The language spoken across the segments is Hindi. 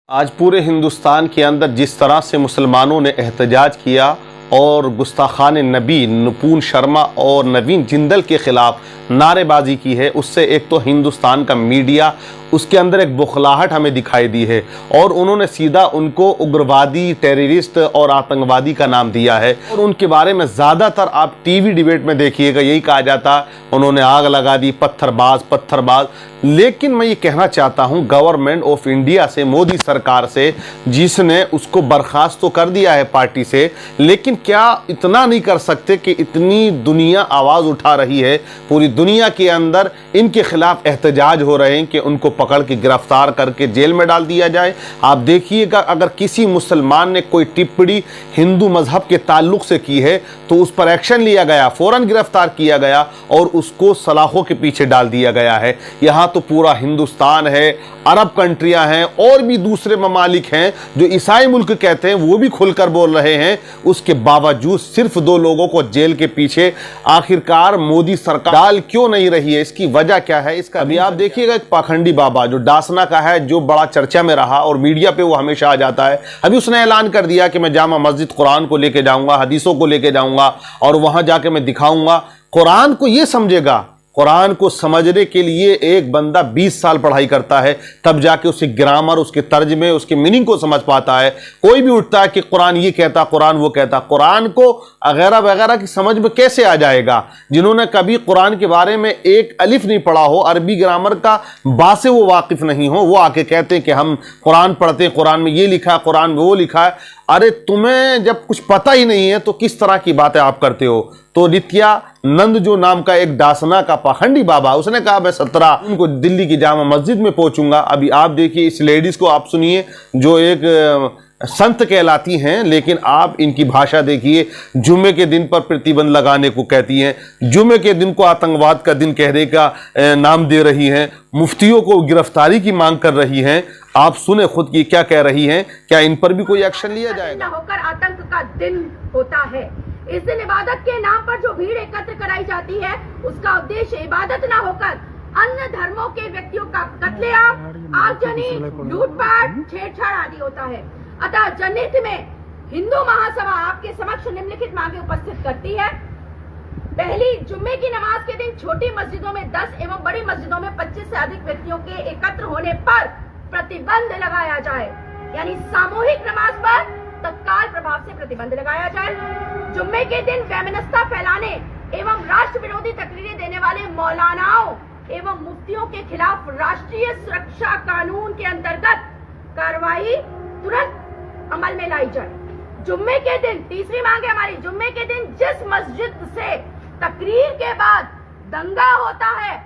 आज पूरे हिंदुस्तान के अंदर जिस तरह से मुसलमानों ने एहतजाज किया और गुस्ताखान नबी निपुण शर्मा और नवीन जिंदल के ख़िलाफ़ नारेबाजी की है, उससे एक तो हिंदुस्तान का मीडिया उसके अंदर एक बुखलाहट हमें दिखाई दी है और उन्होंने सीधा उनको उग्रवादी, टेररिस्ट और आतंकवादी का नाम दिया है। और उनके बारे में ज़्यादातर आप टीवी डिबेट में देखिएगा यही कहा जाता, उन्होंने आग लगा दी, पत्थरबाज। लेकिन मैं ये कहना चाहता हूँ गवर्नमेंट ऑफ इंडिया से, मोदी सरकार से, जिसने उसको बर्खास्त तो कर दिया है पार्टी से, लेकिन क्या इतना नहीं कर सकते कि इतनी दुनिया आवाज़ उठा रही है, पूरी दुनिया के अंदर इनके खिलाफ एहतजाज हो रहे हैं कि उनको पकड़ के गिरफ्तार करके जेल में डाल दिया जाए। आप देखिएगा अगर किसी मुसलमान ने कोई टिप्पणी हिंदू मजहब के ताल्लुक से की है तो उस पर एक्शन लिया गया, फौरन गिरफ्तार किया गया और उसको सलाखों के पीछे डाल दिया गया है। यहाँ तो पूरा हिंदुस्तान है, अरब कंट्रियां हैं और भी दूसरे ममालिक हैं जो ईसाई मुल्क कहते हैं, वो भी खुलकर बोल रहे हैं। उसके बावजूद सिर्फ 2 लोगों को जेल के पीछे आखिरकार मोदी सरकार डाल क्यों नहीं रही है? इसकी वजह क्या है? इसका अभी आप देखिएगा एक पाखंडी बाबा जो डासना का है, जो बड़ा चर्चा में रहा और मीडिया पे वो हमेशा आ जाता है, अभी उसने ऐलान कर दिया कि मैं जामा मस्जिद कुरान को लेके जाऊंगा, हदीसों को लेके जाऊंगा और वहां जाके मैं दिखाऊंगा। कुरान को ये समझेगा, कुरान को समझने के लिए एक बंदा 20 साल पढ़ाई करता है, तब जाके उसके ग्रामर, उसके तर्जमे, उसके मीनिंग को समझ पाता है। कोई भी उठता है कि कुरान ये कहता, कुरान वो कहता, कुरान को वगैरह वगैरह की समझ में कैसे आ जाएगा? जिन्होंने कभी कुरान के बारे में एक अलिफ नहीं पढ़ा हो, अरबी ग्रामर का बा से वो वाकिफ नहीं हो, वो आके कहते हैं कि हम कुरान पढ़ते हैं, कुरान में ये लिखा है, कुरान में वो लिखा है। अरे तुम्हें जब कुछ पता ही नहीं है तो किस तरह की बातें आप करते हो? तो नित्यानंद जो नाम का एक डासना का पाखंडी बाबा, उसने कहा मैं 17 उनको दिल्ली की जामा मस्जिद में पहुंचूंगा। अभी आप देखिए इस लेडीज को, आप सुनिए, जो एक संत कहलाती हैं, लेकिन आप इनकी भाषा देखिए, जुम्मे के दिन पर प्रतिबंध लगाने को कहती हैं, जुम्मे के दिन को आतंकवाद का दिन कहने का नाम दे रही हैं, मुफ्तियों को गिरफ्तारी की मांग कर रही हैं। आप सुने खुद की क्या कह रही हैं, क्या इन पर भी कोई एक्शन लिया जाएगा? होकर आतंक का दिन होता है। इस दिन इबादत के नाम पर जो भीड़ एकत्र कराई जाती है, उसका उद्देश्य इबादत ना होकर अन्य धर्मों के व्यक्तियों का कत्लेआम, आगजनी, लूटपाट, छेड़छाड़ आदि होता है। अतः जनहित में हिंदू महासभा आपके समक्ष निम्नलिखित मांगे उपस्थित करती है। पहली, जुम्मे की नमाज के दिन छोटी मस्जिदों में 10 एवं बड़ी मस्जिदों में 25 से अधिक व्यक्तियों के एकत्र होने पर प्रतिबंध लगाया जाए, यानी सामूहिक नमाज पर तत्काल प्रभाव से प्रतिबंध लगाया जाए। जुम्मे के दिन वैमनस्यता फैलाने एवं राष्ट्र विरोधी तकरीरें देने वाले मौलानाओं एवं मुफ्तियों के खिलाफ राष्ट्रीय सुरक्षा कानून के अंतर्गत कार्रवाई तुरंत अमल में लाई जाए। जुम्मे के दिन, तीसरी मांग है हमारी, जुम्मे के दिन जिस मस्जिद से तकरीर के बाद दंगा होता है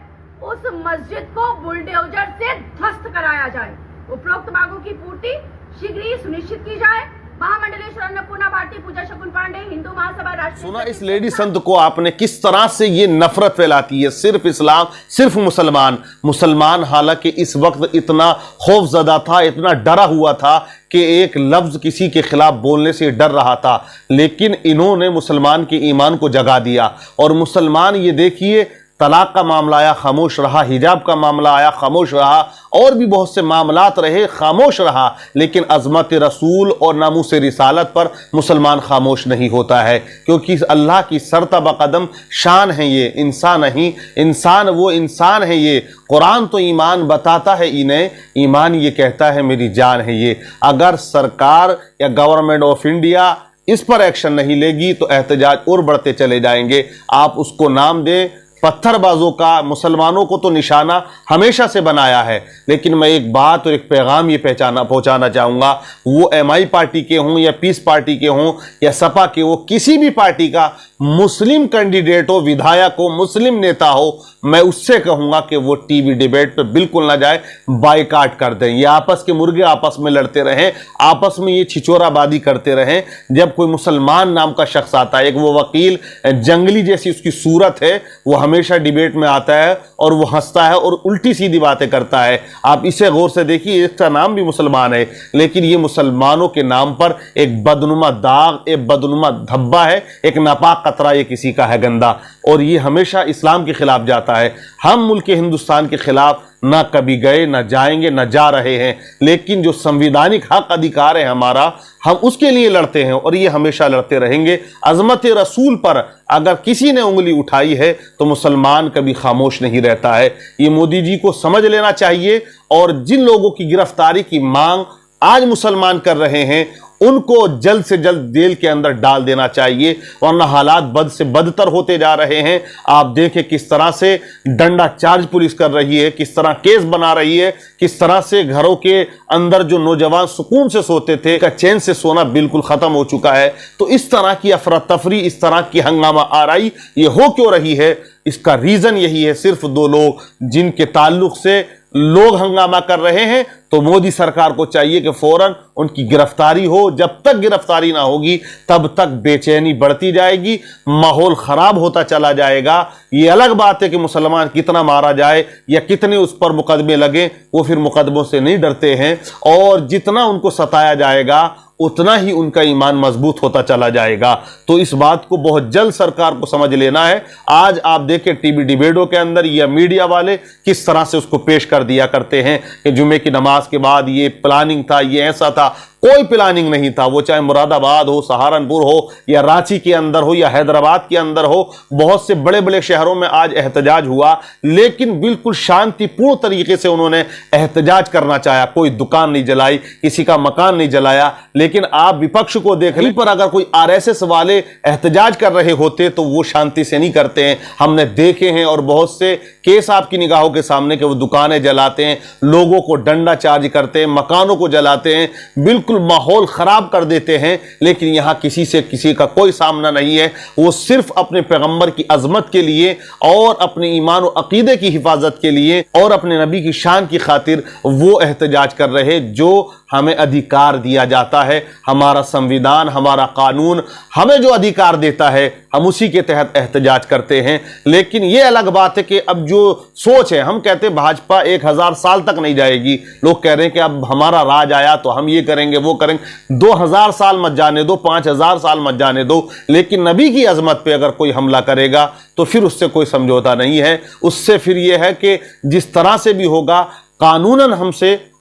उस मस्जिद को बुलडोजर से ध्वस्त कराया जाए। उपरोक्त मांगों की पूर्ति शीघ्र ही सुनिश्चित की जाए। महामंडलेश्वर अन्नपूर्णा भारती पूजा शकुन पांडे, हिंदू महासभा राष्ट्रीय। सुना इस लेडी संत को आपने किस तरह से ये नफरत फैलाती है, सिर्फ इस्लाम, सिर्फ मुसलमान। हालांकि इस वक्त इतना खौफजदा था, इतना डरा हुआ था कि एक लफ्ज किसी के खिलाफ बोलने से डर रहा था, लेकिन इन्होंने मुसलमान के ईमान को जगा दिया। और मुसलमान ये देखिए, तलाक का मामला आया, खामोश रहा, हिजाब का मामला आया, खामोश रहा, और भी बहुत से मामलात रहे, खामोश रहा, लेकिन अज़मत रसूल और नामूस रिसालत पर मुसलमान खामोश नहीं होता है, क्योंकि अल्लाह की सरतबा कदम शान है ये, इंसान नहीं, इंसान वो इंसान है ये। कुरान तो ईमान बताता है इन्हें, ईमान ये कहता है मेरी जान है ये। अगर सरकार या गवर्नमेंट ऑफ इंडिया इस पर एक्शन नहीं लेगी तो एहतजाज और बढ़ते चले जाएंगे। आप उसको नाम दें पत्थरबाजों का, मुसलमानों को तो निशाना हमेशा से बनाया है, लेकिन मैं एक बात और एक पैगाम ये पहुंचाना चाहूँगा, वो MI पार्टी के हों या पीस पार्टी के हों या सपा के हो, किसी भी पार्टी का मुस्लिम कैंडिडेट हो, विधायक हो, मुस्लिम नेता हो, मैं उससे कहूँगा कि वो टीवी डिबेट पे बिल्कुल ना जाए, बाइकाट कर दें। ये आपस के मुर्गे आपस में लड़ते रहें, आपस में ये छिचोराबादी करते रहें। जब कोई मुसलमान नाम का शख्स आता है, एक वो वकील जंगली जैसी उसकी सूरत है, वो हमेशा डिबेट में आता है और वो हंसता है और उल्टी सीधी बातें करता है। आप इसे गौर से देखिए, इसका नाम भी मुसलमान है, लेकिन ये मुसलमानों के नाम पर एक बदनुमा दाग, एक बदनुमा धब्बा है, एक नापाक कतरा ये किसी का है गंदा, और ये हमेशा इस्लाम के खिलाफ जाता है। हम मुल्क हिंदुस्तान के खिलाफ ना कभी गए, ना जाएंगे, ना जा रहे हैं। लेकिन जो संविधानिक हक अधिकार है हमारा, हम उसके लिए लड़ते हैं और ये हमेशा लड़ते रहेंगे। अजमत रसूल पर अगर किसी ने उंगली उठाई है तो मुसलमान कभी खामोश नहीं रहता है। ये मोदी जी को समझ लेना चाहिए और जिन लोगों की गिरफ्तारी की मांग आज मुसलमान कर रहे हैं उनको जल्द से जल्द जेल के अंदर डाल देना चाहिए, वरना हालात बद से बदतर होते जा रहे हैं। आप देखें किस तरह से डंडा चार्ज पुलिस कर रही है, किस तरह केस बना रही है, किस तरह से घरों के अंदर जो नौजवान सुकून से सोते थे का चैन से सोना बिल्कुल खत्म हो चुका है। तो इस तरह की अफरा तफरी, इस तरह की हंगामा आराई ये हो क्यों रही है? इसका रीजन यही है, सिर्फ दो लोग जिनके ताल्लुक से लोग हंगामा कर रहे हैं। तो मोदी सरकार को चाहिए कि फौरन उनकी गिरफ्तारी हो। जब तक गिरफ्तारी ना होगी तब तक बेचैनी बढ़ती जाएगी, माहौल खराब होता चला जाएगा। ये अलग बात है कि मुसलमान कितना मारा जाए या कितने उस पर मुकदमे लगे, वो फिर मुकदमों से नहीं डरते हैं और जितना उनको सताया जाएगा उतना ही उनका ईमान मजबूत होता चला जाएगा। तो इस बात को बहुत जल्द सरकार को समझ लेना है। आज आप देखें टीवी डिबेटों के अंदर या मीडिया वाले किस तरह से उसको पेश कर दिया करते हैं कि जुमे की नमाज के बाद ये प्लानिंग था, ये ऐसा था। कोई प्लानिंग नहीं था। वो चाहे मुरादाबाद हो, सहारनपुर हो या रांची के अंदर हो या हैदराबाद के अंदर हो, बहुत से बड़े बड़े शहरों में आज एहतजाज हुआ, लेकिन बिल्कुल शांतिपूर्ण तरीके से उन्होंने एहतजाज करना चाहा। कोई दुकान नहीं जलाई, किसी का मकान नहीं जलाया। लेकिन आप विपक्ष को देख लें, पर अगर कोई आरएसएस वाले एहतजाज कर रहे होते तो वो शांति से नहीं करते हैं। हमने देखे हैं और बहुत से केस आपकी निगाहों के सामने कि वो दुकानें जलाते हैं, लोगों को डंडा चार्ज करते हैं, मकानों को जलाते हैं, बिल्कुल माहौल खराब कर देते हैं। लेकिन यहां किसी से किसी का कोई सामना नहीं है। वो सिर्फ अपने पैगंबर की अजमत के लिए और अपने ईमान और अकीदे की हिफाजत के लिए और अपने नबी की शान की खातिर वो एहतजाज कर रहे जो हमें अधिकार दिया जाता है। हमारा संविधान, हमारा कानून हमें जो अधिकार देता है हम उसी के तहत एहतजाज करते हैं। लेकिन ये अलग बात है कि अब जो सोच है, हम कहते हैं भाजपा 1000 साल तक नहीं जाएगी। लोग कह रहे हैं कि अब हमारा राज आया तो हम ये करेंगे वो करेंगे। 2000 साल मत जाने दो, 5000 साल मत जाने दो, लेकिन नबी की अजमत पे अगर कोई हमला करेगा तो फिर उससे कोई समझौता नहीं है। उससे फिर यह है कि जिस तरह से भी होगा कानूनन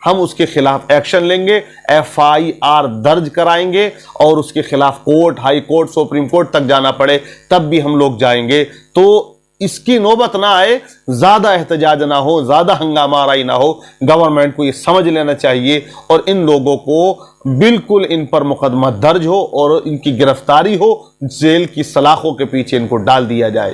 हम उसके खिलाफ एक्शन लेंगे, FIR दर्ज कराएंगे और उसके खिलाफ court, high court, supreme court तक जाना पड़े तब भी हम लोग जाएंगे। तो इसकी नौबत ना आए, ज्यादा एहतजाज ना हो, ज्यादा हंगामा आराई ना हो। गवर्नमेंट को ये समझ लेना चाहिए और इन लोगों को बिल्कुल इन पर मुकदमा दर्ज हो और इनकी गिरफ्तारी हो, जेल की सलाखों के पीछे इनको डाल दिया जाए।